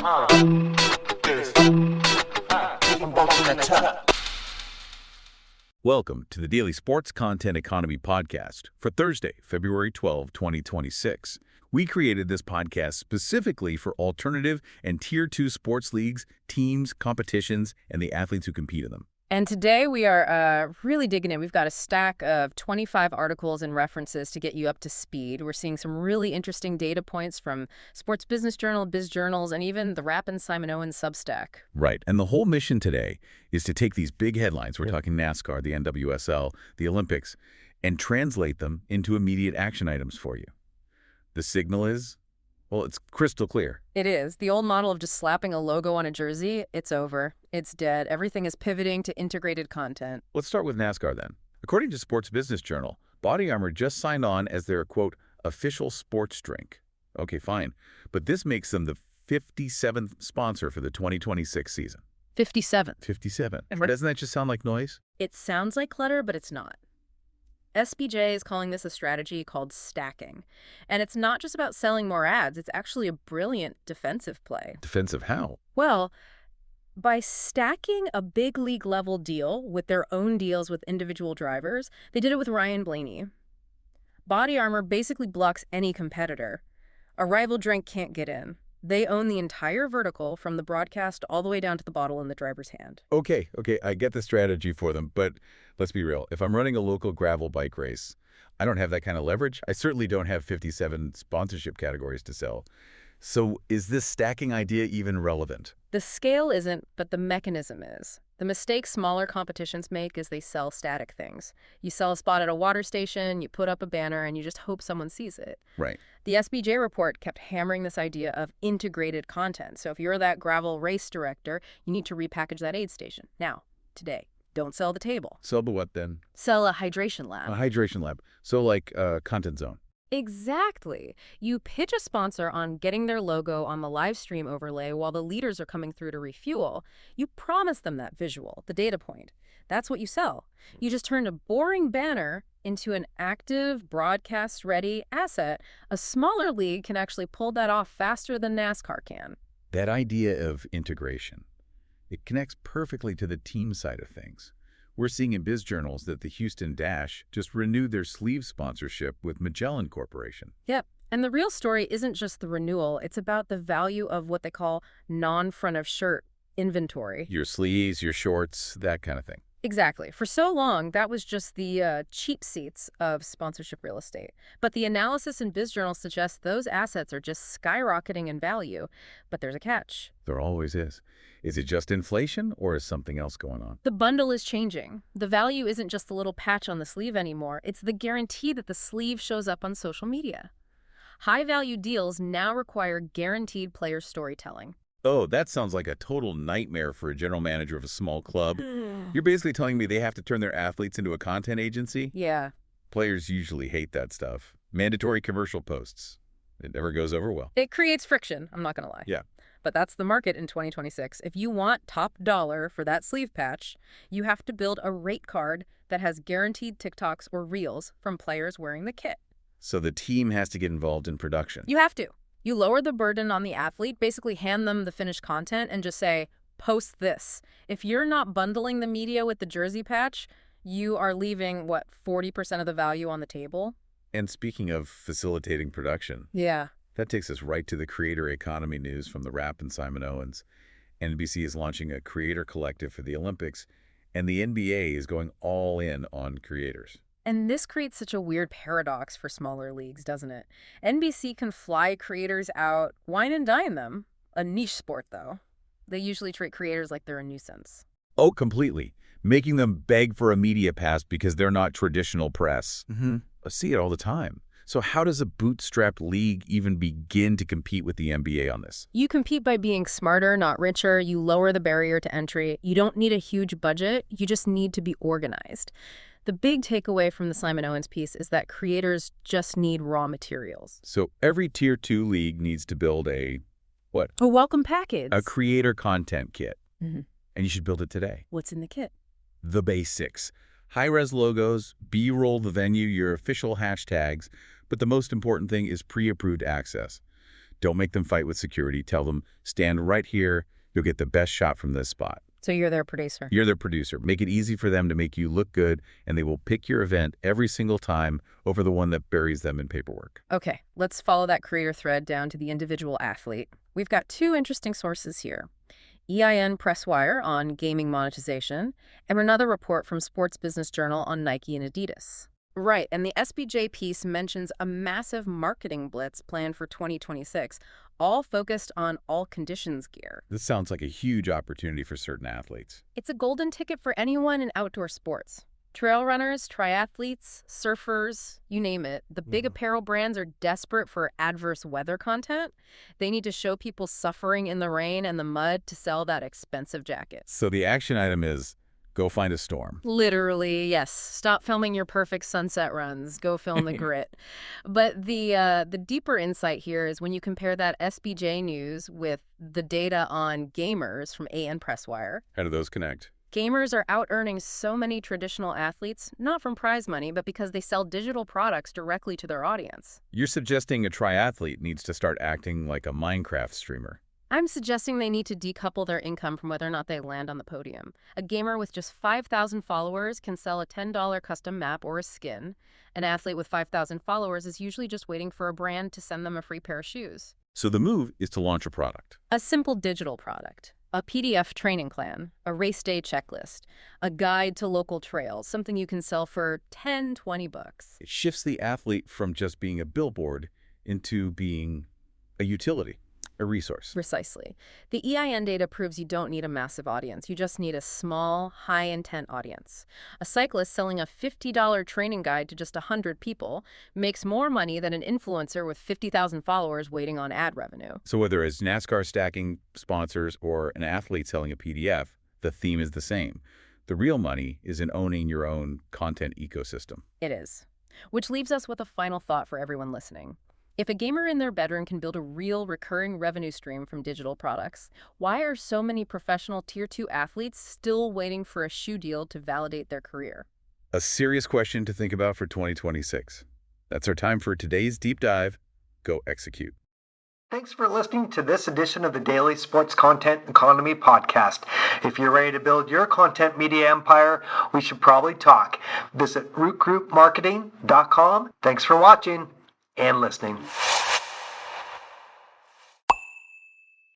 Welcome to the Daily Sports Content Economy Podcast for Thursday, February 12, 2026. We created this podcast specifically for alternative and Tier 2 sports leagues, teams, competitions, and the athletes who compete in them. And today we are really digging in. We've got a stack of 25 articles and references to get you up to speed. We're seeing some really interesting data points from Sports Business Journal, Biz Journals, and even the Rapp and Simon Owens Substack. Right. And the whole mission today is to take these big headlines, we're talking NASCAR, the NWSL, the Olympics, and translate them into immediate action items for you. The signal is, well, it's crystal clear. It is. The old model of just slapping a logo on a jersey, it's over. It's dead. Everything is pivoting to integrated content. Let's start with NASCAR then. According to Sports Business Journal, Body Armor just signed on as their, quote, official sports drink. Okay, fine. But this makes them the 57th sponsor for the 2026 season. 57. 57. Doesn't that just sound like noise? It sounds like clutter, but it's not. SBJ is calling this a strategy called stacking. And it's not just about selling more ads. It's actually a brilliant defensive play. Defensive how? Well, by stacking a big league level deal with their own deals with individual drivers, they did it with Ryan Blaney. Body Armor basically blocks any competitor. A rival drink can't get in. They own the entire vertical from the broadcast all the way down to the bottle in the driver's hand. Okay, I get the strategy for them, but let's be real. If I'm running a local gravel bike race, I don't have that kind of leverage. I certainly don't have 57 sponsorship categories to sell. So is this stacking idea even relevant? The scale isn't, but the mechanism is. The mistake smaller competitions make is they sell static things. You sell a spot at a water station, you put up a banner, and you just hope someone sees it. Right. The SBJ report kept hammering this idea of integrated content. So if you're that gravel race director, you need to repackage that aid station. Now, today, don't sell the table. Sell the what then? Sell a hydration lab. A hydration lab. So like a content zone. Exactly. You pitch a sponsor on getting their logo on the live stream overlay while the leaders are coming through to refuel. You promise them that visual, the data point. That's what you sell. You just turn a boring banner into an active, broadcast-ready asset. A smaller league can actually pull that off faster than NASCAR can. That idea of integration, it connects perfectly to the team side of things. We're seeing in Biz Journals that the Houston Dash just renewed their sleeve sponsorship with Magellan Corporation. Yep. And the real story isn't just the renewal. It's about the value of what they call non-front-of-shirt inventory. Your sleeves, your shorts, that kind of thing. Exactly. For so long, that was just the cheap seats of sponsorship real estate. But the analysis in Biz Journal suggests those assets are just skyrocketing in value. But there's a catch. There always is. Is it just inflation or is something else going on? The bundle is changing. The value isn't just the little patch on the sleeve anymore. It's the guarantee that the sleeve shows up on social media. High-value deals now require guaranteed player storytelling. Oh, that sounds like a total nightmare for a general manager of a small club. You're basically telling me they have to turn their athletes into a content agency? Yeah. Players usually hate that stuff. Mandatory commercial posts. It never goes over well. It creates friction, I'm not going to lie. Yeah. But that's the market in 2026. If you want top dollar for that sleeve patch, you have to build a rate card that has guaranteed TikToks or Reels from players wearing the kit. So the team has to get involved in production. You have to. You lower the burden on the athlete, basically hand them the finished content and just say, post this. If you're not bundling the media with the jersey patch, you are leaving, 40% of the value on the table? And speaking of facilitating production. Yeah. That takes us right to the creator economy news from the Rapp and Simon Owens. NBC is launching a creator collective for the Olympics, and the NBA is going all in on creators. And this creates such a weird paradox for smaller leagues, doesn't it? NBC can fly creators out, wine and dine them. A niche sport, though. They usually treat creators like they're a nuisance. Oh, completely. Making them beg for a media pass because they're not traditional press. I see it all the time. So how does a bootstrapped league even begin to compete with the NBA on this? You compete by being smarter, not richer. You lower the barrier to entry. You don't need a huge budget. You just need to be organized. The big takeaway from the Simon Owens piece is that creators just need raw materials. So every Tier 2 league needs to build a, what? A welcome package. A creator content kit. Mm-hmm. And you should build it today. What's in the kit? The basics. High-res logos, B-roll the venue, your official hashtags, but the most important thing is pre-approved access. Don't make them fight with security. Tell them, stand right here. You'll get the best shot from this spot. So you're their producer. You're their producer. Make it easy for them to make you look good, and they will pick your event every single time over the one that buries them in paperwork. Okay, let's follow that creator thread down to the individual athlete. We've got two interesting sources here. EIN Presswire on gaming monetization, and another report from Sports Business Journal on Nike and Adidas. Right, and the SBJ piece mentions a massive marketing blitz planned for 2026, all focused on all conditions gear. This sounds like a huge opportunity for certain athletes. It's a golden ticket for anyone in outdoor sports. Trail runners, triathletes, surfers, you name it. The big apparel brands are desperate for adverse weather content. They need to show people suffering in the rain and the mud to sell that expensive jacket. So the action item is, go find a storm. Literally, yes. Stop filming your perfect sunset runs. Go film the grit. But the deeper insight here is when you compare that SBJ news with the data on gamers from AN Presswire. How do those connect? Gamers are out-earning so many traditional athletes, not from prize money, but because they sell digital products directly to their audience. You're suggesting a triathlete needs to start acting like a Minecraft streamer. I'm suggesting they need to decouple their income from whether or not they land on the podium. A gamer with just 5,000 followers can sell a $10 custom map or a skin. An athlete with 5,000 followers is usually just waiting for a brand to send them a free pair of shoes. So the move is to launch a product. A simple digital product. A PDF training plan, a race day checklist, a guide to local trails, something you can sell for $10, $20. It shifts the athlete from just being a billboard into being a utility, a resource. Precisely. The EIN data proves you don't need a massive audience. You just need a small, high-intent audience. A cyclist selling a $50 training guide to just 100 people makes more money than an influencer with 50,000 followers waiting on ad revenue. So whether it's NASCAR stacking sponsors or an athlete selling a PDF, the theme is the same. The real money is in owning your own content ecosystem. It is. Which leaves us with a final thought for everyone listening. If a gamer in their bedroom can build a real recurring revenue stream from digital products, why are so many professional Tier 2 athletes still waiting for a shoe deal to validate their career? A serious question to think about for 2026. That's our time for today's deep dive. Go execute. Thanks for listening to this edition of the Daily Sports Content Economy Podcast. If you're ready to build your content media empire, we should probably talk. Visit rootgroupmarketing.com. Thanks for watching and listening.